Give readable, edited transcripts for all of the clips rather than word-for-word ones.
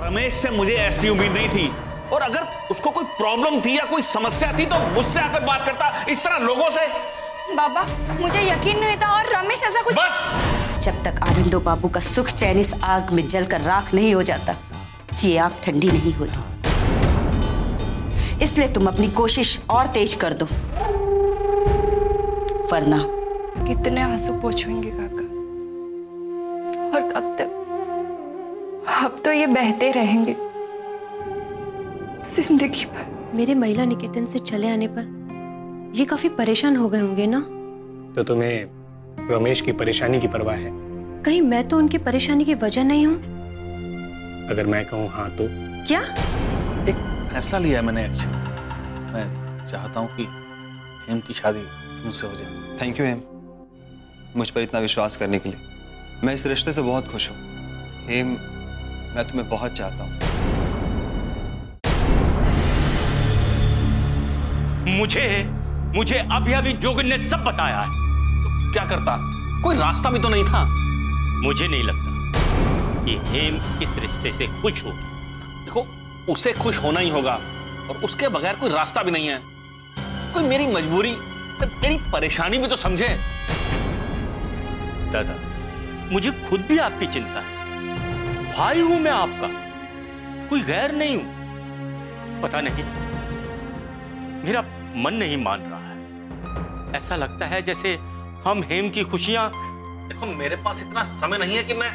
रमेश से मुझे ऐसी उम्मीद नहीं थी, और अगर उसको कोई प्रॉब्लम थी या कोई समस्या थी तो मुझसे आकर बात करता, इस तरह लोगों से। बाबा, मुझे यकीन नहीं था, और रमेश ऐसा कुछ। बस जब तक आनंदो बाबू का सुख चैन इस आग में जलकर राख नहीं हो जाता, ये आग ठंडी नहीं होगी। इसलिए तुम अपनी कोशिश और तेज कर दो, वरना कितने आंसू पोंछेंगे काका, और कब तक? अब तो ये बहते रहेंगे जिंदगी भर। मेरे महिला निकेतन से चले आने पर ये काफी परेशान हो गए होंगे ना? तो तुम्हें रमेश की परेशानी की परवाह है? कहीं मैं तो उनकी परेशानी की वजह नहीं हूँ? अगर मैं कहूँ हाँ तो? क्या? एक फैसला लिया है मैंने अक्षय, मैं चाहता हूँ कि हेम की शादी तुमसे हो जाए। थैंक यू हेम, मुझ पर इतना विश्वास करने के लिए। मैं इस रिश्ते से बहुत खुश हूँ। हेम, मैं तुम्हें बहुत चाहता हूँ। मुझे अभी अभी जोगिन ने सब बताया है। तो क्या करता? कोई रास्ता भी तो नहीं था। मुझे नहीं लगता कि हेम इस रिश्ते से खुश होगी। देखो, उसे खुश होना ही होगा, और उसके बगैर कोई रास्ता भी नहीं है। कोई मेरी मजबूरी, मेरी परेशानी भी तो समझे। दादा, मुझे खुद भी आपकी चिंता है। भाई हूं मैं आपका, कोई गैर नहीं हूं। पता नहीं, मेरा मन नहीं मान रहा है। ऐसा लगता है जैसे हम हेम की खुशियां। देखो, मेरे पास इतना समय नहीं है कि मैं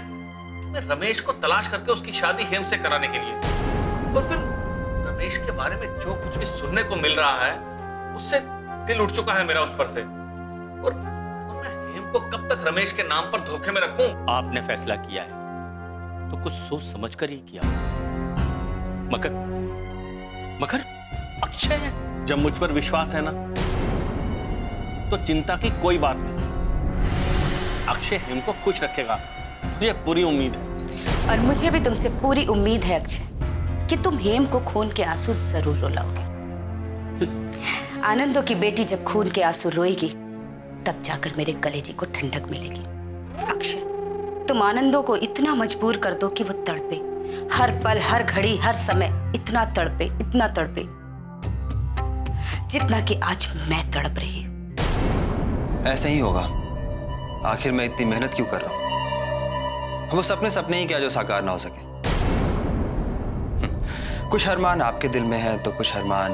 रमेश को तलाश करके उसकी शादी हेम से कराने के लिए। और फिर रमेश के बारे में जो कुछ भी सुनने को मिल रहा है, उससे दिल उठ चुका है मेरा उस पर से। और मैं हेम को कब तक रमेश के नाम पर धोखे में रखूं? आपने फैसला किया है तो कुछ सोच समझ कर ही किया। मगर अक्षय है। जब मुझ पर विश्वास है ना, तो चिंता की कोई बात नहीं। अक्षय हेम को खुश रखेगा, मुझे पूरी उम्मीद है। और मुझे भी तुमसे पूरी उम्मीद है अक्षय, कि तुम हेम को खून के आंसू जरूर रुलाओगे। आनंदो की बेटी जब खून के आंसू रोएगी, तब जाकर मेरे कलेजे को ठंडक मिलेगी। अक्षय, तुम आनंदो को इतना मजबूर कर दो कि वो तड़पे, हर पल, हर घड़ी, हर समय इतना तड़पे, जितना कि आज मैं तड़प रही हूं। ऐसे ही होगा। आखिर मैं इतनी मेहनत क्यों कर रहा हूं? वो सपने ही क्या जो साकार ना हो सके। कुछ अरमान आपके दिल में है तो कुछ अरमान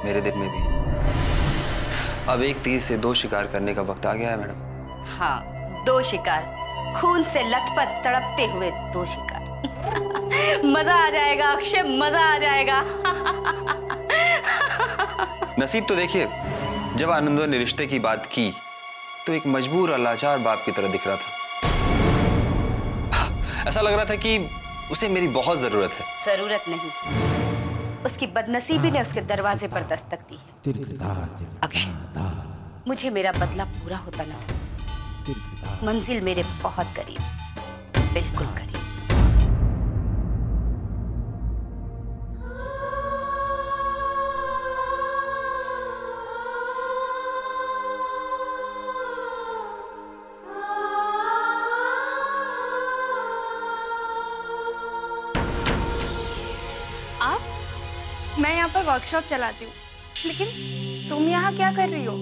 मेरे दिल में भी। अब एक तीर से दो शिकार करने का वक्त आ गया है मैडम। हाँ, दो शिकार, खून से लथपथ तड़पते हुए दो शिकार। मजा आ जाएगा अक्षय, मजा आ जाएगा। नसीब तो देखिए, जब आनंदो ने रिश्ते की बात की तो एक मजबूर और लाचार बाप की तरह दिख रहा था। ऐसा लग रहा था कि उसे मेरी बहुत जरूरत है। जरूरत नहीं, उसकी बदनसीबी ने उसके दरवाजे पर दस्तक दी है। अक्षय, मुझे मेरा बदला पूरा होता नजर, मंजिल मेरे बहुत करीब, बिल्कुल करीब। मैं यहाँ पर वर्कशॉप चलाती हूँ, लेकिन तुम यहाँ क्या कर रही हो?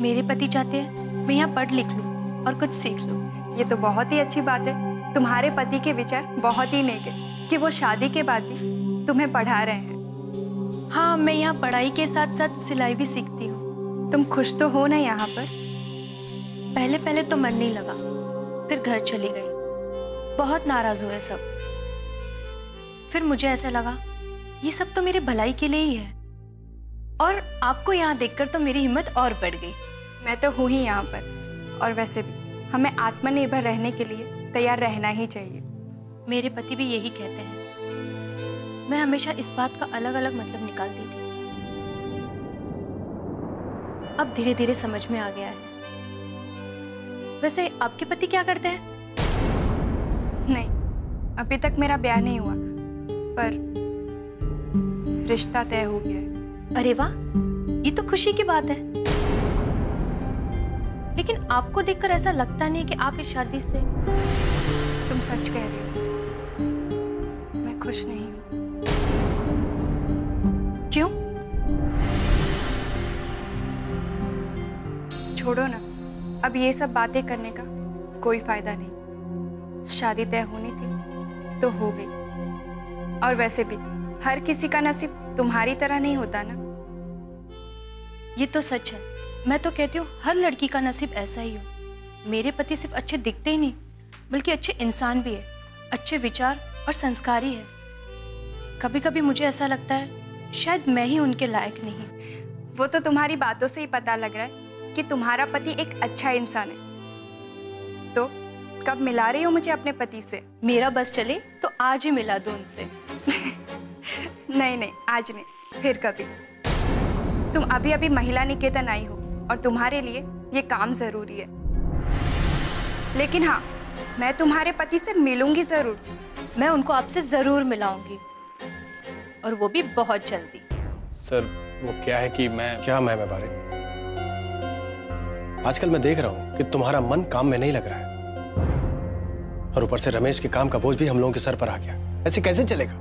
मेरे पति चाहते हैं मैं यहाँ पढ़ लिख लूँ और कुछ सीख लूँ। ये तो बहुत ही अच्छी बात है। तुम्हारे पति के विचार बहुत ही नेक है कि वो शादी के बाद भी तुम्हें पढ़ा रहे हैं। हाँ, मैं यहाँ पढ़ाई के साथ साथ सिलाई भी सीखती हूँ। तुम खुश तो हो ना यहाँ पर? पहले तो मन नहीं लगा, फिर घर चली गई। बहुत नाराज हुए सब। फिर मुझे ऐसा लगा ये सब तो मेरे भलाई के लिए ही है, और आपको यहाँ देखकर तो मेरी हिम्मत और बढ़ गई। मैं तो हूँ ही यहाँ पर, और वैसे भी हमें आत्मनिर्भर रहने के लिए तैयार रहना ही चाहिए। मेरे पति भी यही कहते हैं। मैं हमेशा इस बात का अलग अलग मतलब निकालती थी। अब धीरे धीरे समझ में आ गया है। वैसे आपके पति क्या करते हैं? नहीं, अभी तक मेरा ब्याह नहीं हुआ, पर रिश्ता तय हो गया है। अरे वाह, ये तो खुशी की बात है। लेकिन आपको देखकर ऐसा लगता नहीं कि आप इस शादी से... तुम सच कह रही हो, मैं खुश नहीं हूँ। क्यों? छोड़ो ना, अब ये सब बातें करने का कोई फायदा नहीं। शादी तय होनी थी तो हो गई, और वैसे भी हर किसी का नसीब तुम्हारी तरह नहीं होता ना। ये तो सच है। मैं तो कहती हूँ हर लड़की का नसीब ऐसा ही हो। मेरे पति सिर्फ अच्छे दिखते ही नहीं, बल्कि अच्छे इंसान भी है, अच्छे विचार और संस्कारी है। कभी कभी मुझे ऐसा लगता है शायद मैं ही उनके लायक नहीं। वो तो तुम्हारी बातों से ही पता लग रहा है कि तुम्हारा पति एक अच्छा इंसान है। तो कब मिला रही हो मुझे अपने पति से? मेरा बस चले तो आज ही मिला दो उनसे। नहीं नहीं, आज नहीं, फिर कभी। तुम अभी अभी महिला निकेतन आई हो और तुम्हारे लिए ये काम जरूरी है। लेकिन हाँ, मैं तुम्हारे पति से मिलूंगी जरूर। मैं उनको आपसे जरूर मिलाऊंगी, और वो भी बहुत जल्दी। सर, वो क्या है कि मैं बारे आजकल मैं देख रहा हूं कि तुम्हारा मन काम में नहीं लग रहा है, और ऊपर से रमेश के काम का बोझ भी हम लोगों के सर पर आ गया। ऐसे कैसे चलेगा?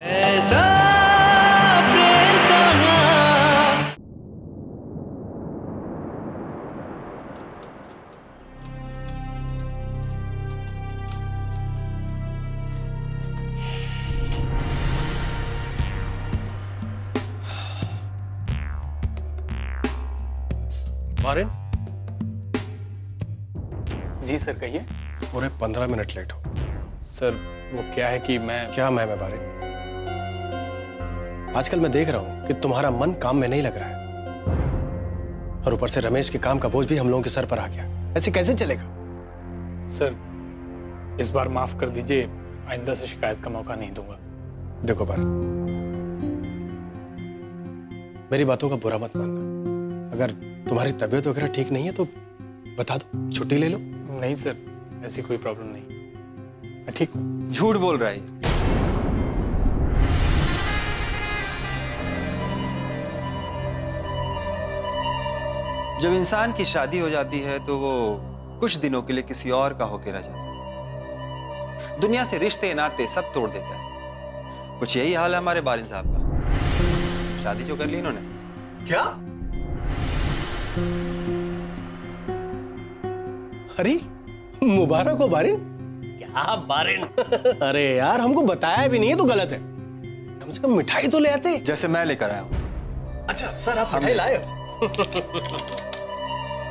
ऐसा प्रेम कहाँ। मारिन? जी सर, कहिए। पूरे 15 मिनट लेट हो। सर, वो क्या है कि मैं बारे आजकल मैं देख रहा हूं कि तुम्हारा मन काम में नहीं लग रहा है, और ऊपर से रमेश के काम का बोझ भी हम लोगों के सर पर आ गया। ऐसे कैसे चलेगा? सर, इस बार माफ कर दीजिए, आइंदा से शिकायत का मौका नहीं दूंगा। देखो बार, मेरी बातों का बुरा मत मानना। अगर तुम्हारी तबीयत वगैरह ठीक नहीं है तो बता दो, छुट्टी ले लो। नहीं सर, ऐसी कोई प्रॉब्लम नहीं, मैं ठीक हूँ। झूठ बोल रहा है। जब इंसान की शादी हो जाती है तो वो कुछ दिनों के लिए किसी और का होके रह जाता है। दुनिया से रिश्ते नाते सब तोड़ देता है। कुछ यही हाल है हमारे बारिन साहब का। शादी जो कर ली इन्होंने। क्या? अरे मुबारक हो बारिन। क्या बारिन? अरे यार, हमको बताया भी नहीं है तो गलत है। कम से कम मिठाई तो ले आते। जैसे मैं लेकर आया हूं। अच्छा सर, आप मिठाई लाए हो?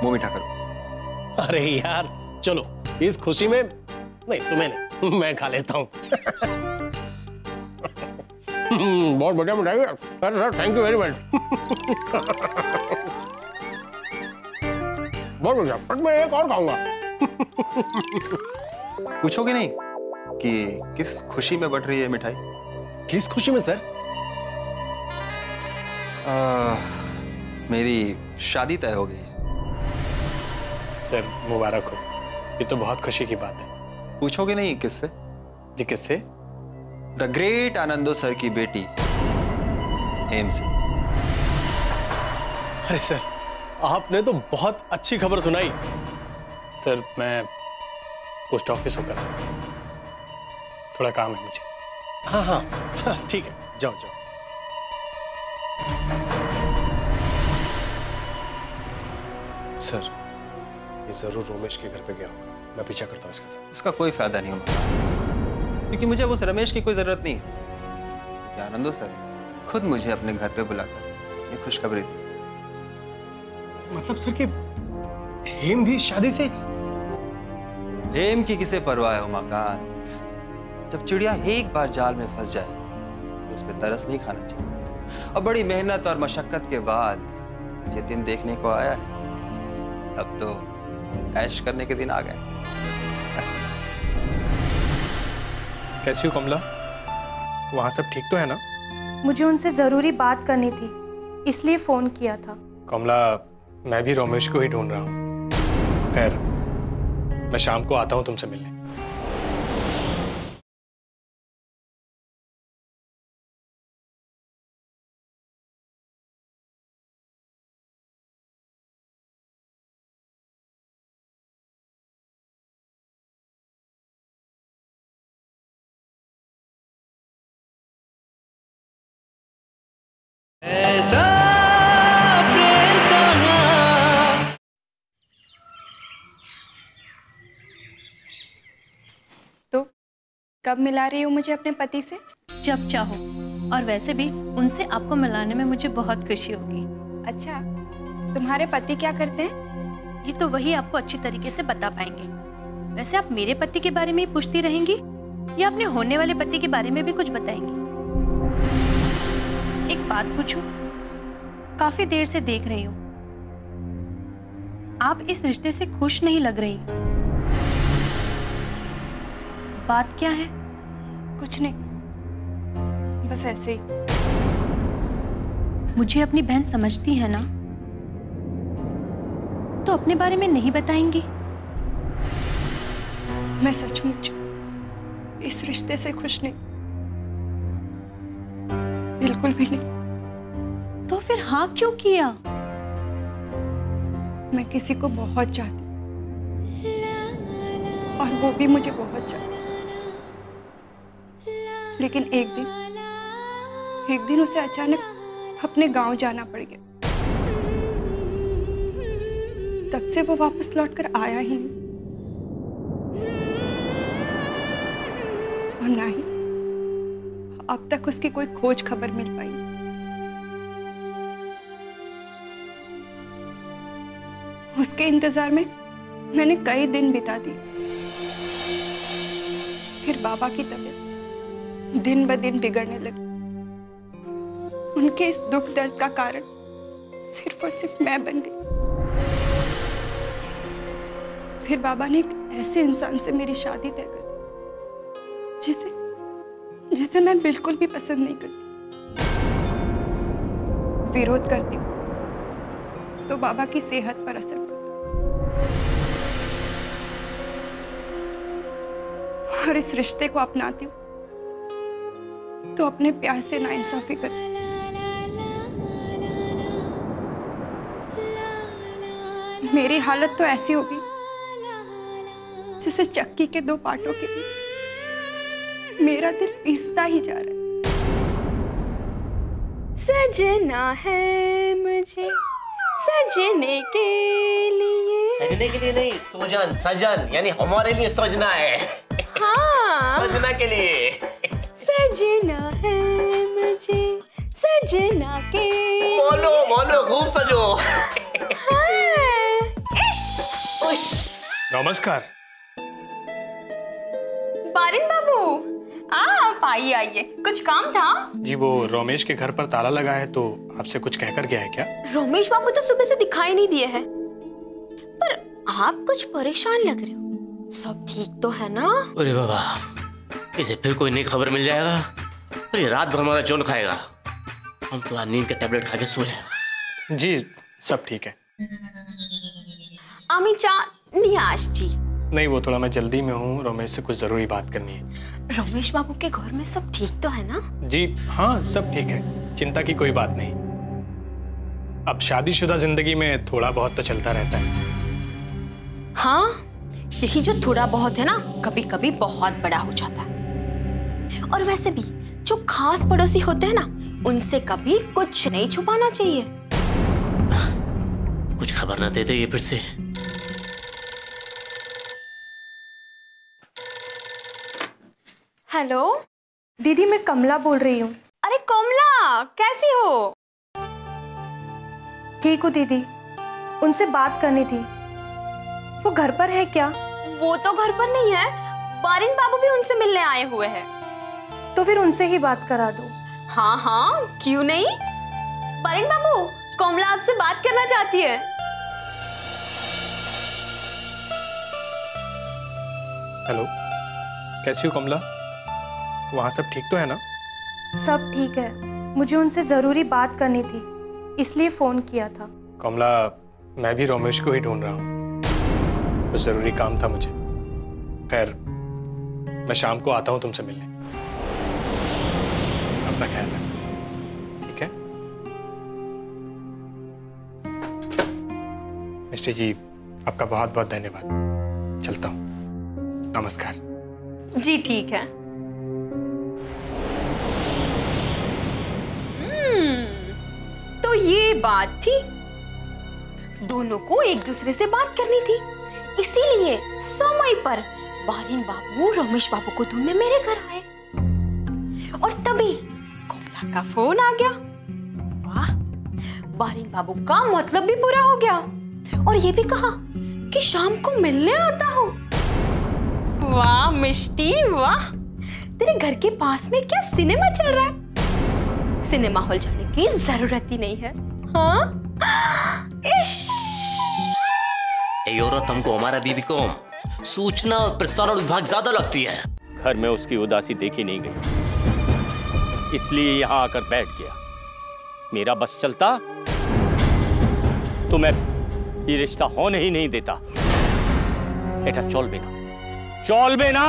मुंह मीठा करो। अरे यार चलो, इस खुशी में नहीं, तुम्हें नहीं, मैं खा लेता हूँ। बहुत बढ़िया मिठाई है sir, thank you very much. बहुत बढ़िया, बट मैं एक और खाऊंगा। पूछोगे नहीं कि किस खुशी में बट रही है मिठाई? किस खुशी में सर? मेरी शादी तय हो गई। सर मुबारक हो, ये तो बहुत खुशी की बात है। पूछोगे नहीं किससे? जी किससे? द ग्रेट आनंदो सर की बेटी हेम से। अरे सर, आपने तो बहुत अच्छी खबर सुनाई। सर मैं पोस्ट ऑफिस होकर आता हूं, थोड़ा काम है मुझे। हाँ हाँ ठीक है, जाओ जाओ। सर, ये जरूर रमेश के घर पे गया होगा। मैं पीछा करता हूँ इसका। उसका कोई फायदा नहीं होगा, क्योंकि मुझे उस रमेश की कोई जरूरत नहीं है। आनंदो सर खुद मुझे अपने घर पे बुलाकर ये खुशखबरी दी। मतलब सर कि हेम भी शादी से? हेम की किसे परवाह है उमाकांत? जब चिड़िया एक बार जाल में फंस जाए तो उस पर तरस नहीं खाना चाहिए। और बड़ी मेहनत और मशक्कत के बाद ये दिन देखने को आया है। अब तो ऐश करने के दिन आ गए। कैसी हो कमला? वहाँ सब ठीक तो है ना? मुझे उनसे जरूरी बात करनी थी, इसलिए फोन किया था। कमला, मैं भी रमेश को ही ढूंढ रहा हूँ। खैर, मैं शाम को आता हूँ तुमसे मिलने। ऐसा प्रेम कहाँ। तो कब मिला रही हो मुझे अपने पति से? जब चाहो, और वैसे भी उनसे आपको मिलाने में मुझे बहुत खुशी होगी। अच्छा, तुम्हारे पति क्या करते हैं? ये तो वही आपको अच्छी तरीके से बता पाएंगे। वैसे आप मेरे पति के बारे में ही पूछती रहेंगी या अपने होने वाले पति के बारे में भी कुछ बताएंगी? एक बात पूछूं? काफी देर से देख रही हूं, आप इस रिश्ते से खुश नहीं लग रही। बात क्या है? कुछ नहीं, बस ऐसे ही। मुझे अपनी बहन समझती है ना, तो अपने बारे में नहीं बताएंगी? मैं सचमुच इस रिश्ते से खुश नहीं, बिल्कुल भी नहीं। तो फिर हाँ क्यों किया? मैं किसी को बहुत चाहती और वो भी मुझे बहुत चाहती, लेकिन एक दिन उसे अचानक अपने गांव जाना पड़ गया। तब से वो वापस लौटकर आया ही नहीं, और ना ही अब तक उसकी कोई खोज खबर मिल पाई। उसके इंतजार में मैंने कई दिन बिता दिए। फिर बाबा की तबीयत दिन ब दिन बिगड़ने लगी। उनके इस दुख दर्द का कारण सिर्फ और सिर्फ मैं बन गई। फिर बाबा ने एक ऐसे इंसान से मेरी शादी तय कर दी जिसे मैं बिल्कुल भी पसंद नहीं करती। विरोध करती हूँ तो बाबा की सेहत पर असर पड़ता, और इस रिश्ते को अपनाती हूँ तो अपने प्यार से नाइंसाफी करती हूँ। मेरी हालत तो ऐसी होगी जैसे चक्की के दो पार्टों के बीच मेरा दिल पीसता ही जा रहा है। सजना है मुझे सजने के लिए नहीं, सोजन सजन, यानी हमारे लिए सजना है। हाँ, सजना के लिए। सजना है मुझे सजना के बोलो बोलो, खूब सजो। नमस्कार। बारिन बाबू, आप आइए आइए, कुछ काम था? जी, वो रमेश के घर पर ताला लगा है, तो आपसे कुछ कहकर गया है क्या? रमेश बाबू तो सुबह से दिखाई नहीं दिए हैं, पर आप कुछ परेशान लग रहे हो। सब ठीक तो है ना? अरे बाबा, इसे फिर कोई नई खबर मिल जाएगा और ये रात भर हमारा जोन खाएगा। हम तो नींद के टैबलेट खा के सो जाएगा। जी, सब ठीक है। आमी चा नियाश जी। नहीं, वो थोड़ा मैं जल्दी में हूँ, रमेश से कुछ जरूरी बात करनी है। रमेश बाबू के घर में सब ठीक तो है ना? जी हाँ, सब ठीक है, चिंता की कोई बात नहीं। अब शादीशुदा जिंदगी में थोड़ा बहुत तो चलता रहता है। हाँ, यही जो थोड़ा बहुत है ना, कभी कभी बहुत बड़ा हो जाता है। और वैसे भी जो खास पड़ोसी होते हैं ना, उनसे कभी कुछ नहीं छुपाना चाहिए। कुछ खबर ना देते ये फिर से। हेलो दीदी, मैं कमला बोल रही हूँ। अरे कमला, कैसी हो? ठीक हूँ दीदी, उनसे बात करनी थी। वो घर पर है क्या? वो तो घर पर नहीं है, बारिन बाबू भी उनसे मिलने आए हुए हैं। तो फिर उनसे ही बात करा दो। हाँ हाँ, क्यों नहीं। बारिन बाबू, कोमला आपसे बात करना चाहती है। हेलो, कैसी हो कमला? वहाँ सब ठीक तो है ना? सब ठीक है, मुझे उनसे जरूरी बात करनी थी, इसलिए फोन किया था। कमला, मैं भी रमेश को ही ढूंढ रहा हूँ, कुछ जरूरी काम था मुझे। खैर, मैं शाम को आता हूँ तुमसे मिलने। अपना ख्याल रखना, ठीक है? मिस्टर जी, आपका बहुत बहुत धन्यवाद। चलता हूँ, नमस्कार। जी ठीक है। तो ये बात थी, दोनों को एक दूसरे से बात करनी थी, इसीलिए समय पर बारिन बाबू रमेश बाबू को ढूंढने मेरे घर आए। और तभी कोमला का फोन आ गया। वाह, बारिन बाबू का मतलब भी पूरा हो गया और ये भी कहा कि शाम को मिलने आता हूँ। वाह मिष्टी वाह, तेरे घर के पास में क्या सिनेमा चल रहा है? सिनेमा हॉल जाने की जरूरत ही नहीं है। हाँ? ये औरत हमको, हमारा बीबी को सूचना और प्रसारण विभाग ज्यादा लगती है। घर में उसकी उदासी देखी नहीं गई, इसलिए यहां आकर बैठ गया। मेरा बस चलता तो मैं ये रिश्ता होने ही नहीं देता। बेटा चल बेना, चल बेना।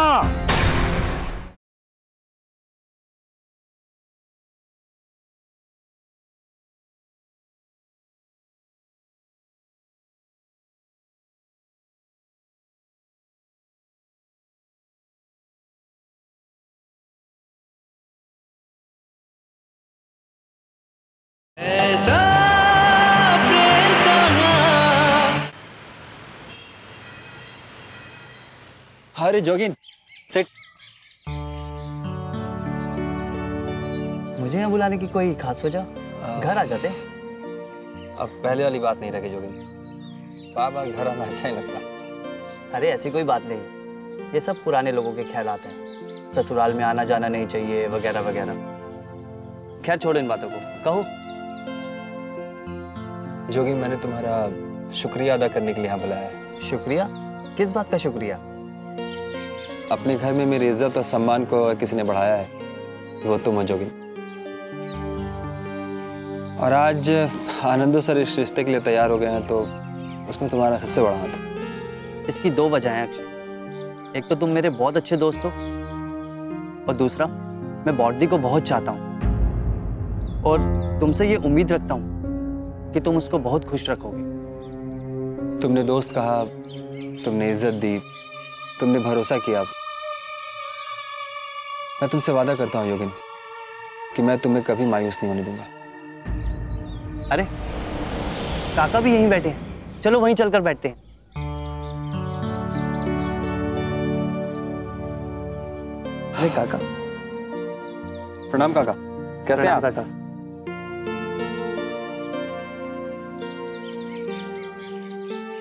ऐसा प्रेम कहाँ। अरे जोगिन, सिट। मुझे यहाँ बुलाने की कोई खास वजह? घर आ जाते। अब पहले वाली बात नहीं रखी जोगिन, बार बार घर आना अच्छा ही लगता। अरे ऐसी कोई बात नहीं, ये सब पुराने लोगों के ख्यालात हैं। ससुराल में आना जाना नहीं चाहिए वगैरह वगैरह। खैर छोड़ो इन बातों को, कहो। जोगिन, मैंने तुम्हारा शुक्रिया अदा करने के लिए यहाँ बुलाया है। शुक्रिया? किस बात का शुक्रिया? अपने घर में मेरी इज्जत और सम्मान को किसी ने बढ़ाया है, वो तुम हो जोगिन। और आज आनंदो सर इस रिश्ते के लिए तैयार हो गए हैं, तो उसमें तुम्हारा सबसे बड़ा हाथ। इसकी दो वजह हैं अक्षय। एक तो तुम मेरे बहुत अच्छे दोस्त हो, और दूसरा मैं बॉडी को बहुत चाहता हूँ और तुमसे ये उम्मीद रखता हूँ कि तुम उसको बहुत खुश रखोगे। तुमने दोस्त कहा, तुमने इज्जत दी, तुमने भरोसा किया। मैं तुमसे वादा करता हूँ योगिन कि मैं तुम्हें कभी मायूस नहीं होने दूंगा। अरे काका भी यहीं बैठे हैं, चलो वहीं चलकर बैठते हैं। अरे काका। प्रणाम काका, कैसे हैं आप? काका।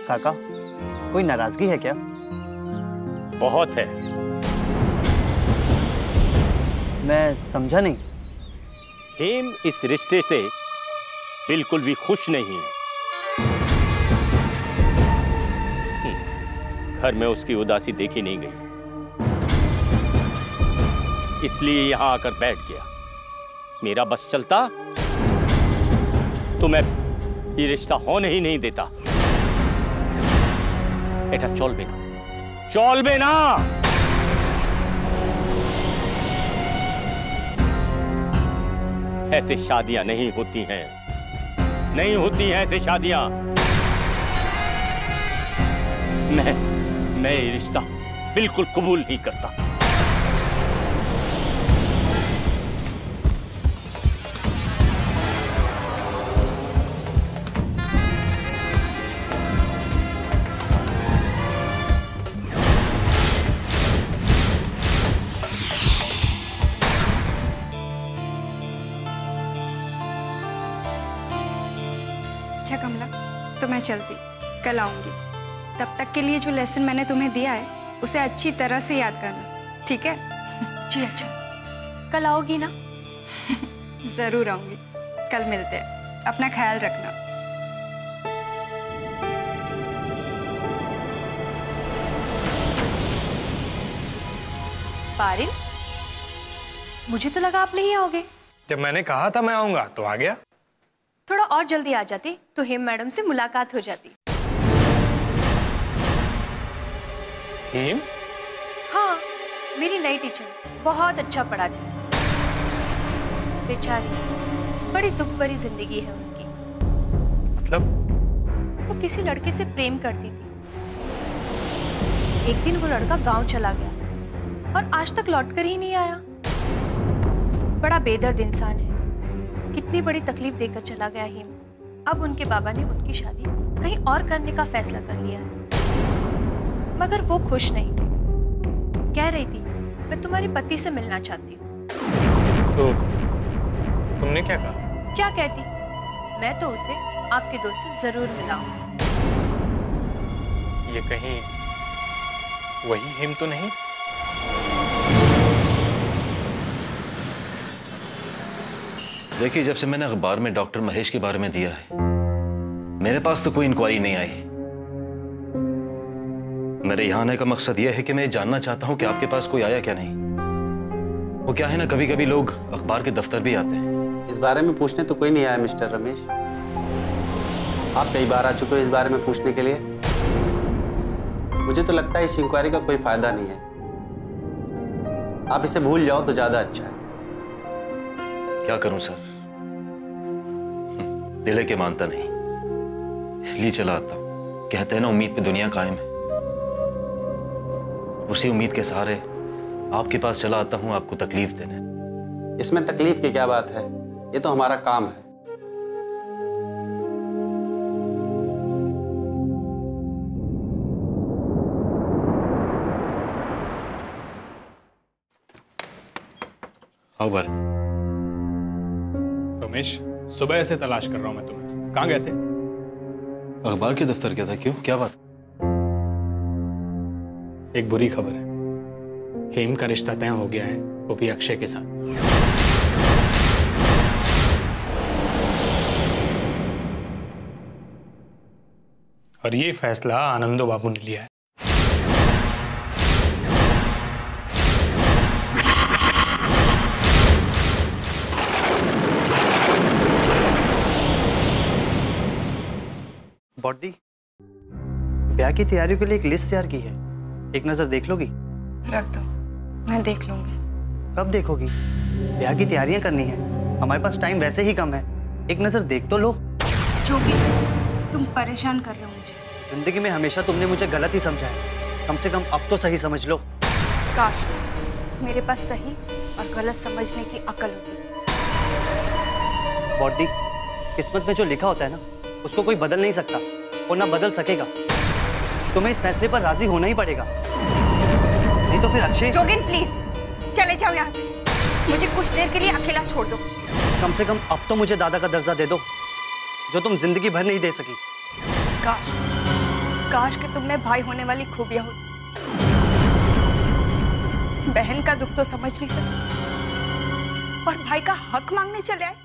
काका, कोई नाराजगी है क्या? बहुत है। मैं समझा नहीं। हेम इस रिश्ते से बिल्कुल भी खुश नहीं है। घर में उसकी उदासी देखी नहीं गई, इसलिए यहां आकर बैठ गया। मेरा बस चलता तो मैं ये रिश्ता होने ही नहीं देता। बेटा चल बेना, चल बेना। ऐसे शादियां नहीं होती हैं, नहीं होती हैं ऐसे शादियां। मैं ये रिश्ता बिल्कुल कबूल नहीं करता। अच्छा कमला, तो मैं चलती, कल आऊंगी। तब तक के लिए जो लेसन मैंने तुम्हें दिया है उसे अच्छी तरह से याद करना, ठीक है? जी अच्छा। कल आओगी ना? जरूर आऊंगी। कल मिलते हैं। अपना ख्याल रखना। पारिन, मुझे तो लगा आप नहीं आओगे। जब मैंने कहा था मैं आऊंगा तो आ गया। थोड़ा और जल्दी आ जाती तो हेम मैडम से मुलाकात हो जाती। हेम? हाँ, मेरी नई टीचर, बहुत अच्छा पढ़ाती। बेचारी, बड़ी दुख भरी जिंदगी है उनकी। मतलब? वो किसी लड़के से प्रेम करती थी। एक दिन वो लड़का गांव चला गया और आज तक लौट कर ही नहीं आया। बड़ा बेदर्द इंसान है। कितनी बड़ी तकलीफ देकर चला गया हेम को। अब उनके बाबा ने उनकी शादी कहीं और करने का फैसला कर लिया है, मगर वो खुश नहीं। कह रही थी मैं तुम्हारे पति से मिलना चाहती हूँ। तो तुमने क्या कहा? क्या कहती, मैं तो उसे आपके दोस्त से जरूर मिलाऊंगी। ये कहीं वही हेम तो नहीं? देखिए, जब से मैंने अखबार में डॉक्टर महेश के बारे में दिया है, मेरे पास तो कोई इंक्वायरी नहीं आई। मेरे यहाँ आने का मकसद यह है कि मैं जानना चाहता हूँ कि आपके पास कोई आया क्या नहीं। वो क्या है ना, कभी कभी लोग अखबार के दफ्तर भी आते हैं। इस बारे में पूछने तो कोई नहीं आया मिस्टर रमेश। आप कई बार आ चुके हो इस बारे में पूछने के लिए। मुझे तो लगता है इस इंक्वायरी का कोई फायदा नहीं है। आप इसे भूल जाओ तो ज्यादा अच्छा है। क्या करूं सर, दिल के मानता नहीं, इसलिए चला आता हूं। कहते हैं ना, उम्मीद पे दुनिया कायम है। उसी उम्मीद के सहारे आपके पास चला आता हूं, आपको तकलीफ देने। इसमें तकलीफ की क्या बात है, ये तो हमारा काम है। आओ बार। रमेश, सुबह से तलाश कर रहा हूं मैं तुम्हें। कहाँ गए थे? अखबार के दफ्तर गया था। क्यों, क्या बात? एक बुरी खबर है। हेम का रिश्ता तय हो गया है, वो भी अक्षय के साथ। और ये फैसला आनंदो बाबू ने लिया है। बॉडी, ब्याह की तैयारी के लिए एक लिस्ट तैयार की है, एक नजर देख लोगी? रख दो, मैं देख लूंगी। कब देखोगी? ब्याह की तैयारियां करनी है, हमारे पास टाइम वैसे ही कम है। एक नजर देख तो लो। जो भी, तुम परेशान कर रहे हो मुझे। जिंदगी में हमेशा तुमने मुझे गलत ही समझा है, कम से कम अब तो सही समझ लो। काश मेरे पास सही और गलत समझने की अकल होती। बॉडी, किस्मत में जो लिखा होता है ना, उसको कोई बदल नहीं सकता और ना बदल सकेगा। तुम्हें इस फैसले पर राजी होना ही पड़ेगा, नहीं तो फिर अक्षय। जोगिन प्लीज चले जाओ यहाँ से, मुझे कुछ देर के लिए अकेला छोड़ दो। कम से कम अब तो मुझे दादा का दर्जा दे दो, जो तुम जिंदगी भर नहीं दे सकी। काश काश कि तुम में भाई होने वाली खूबियां हो। बहन का दुख तो समझ नहीं सकी और भाई का हक मांगने चले आए।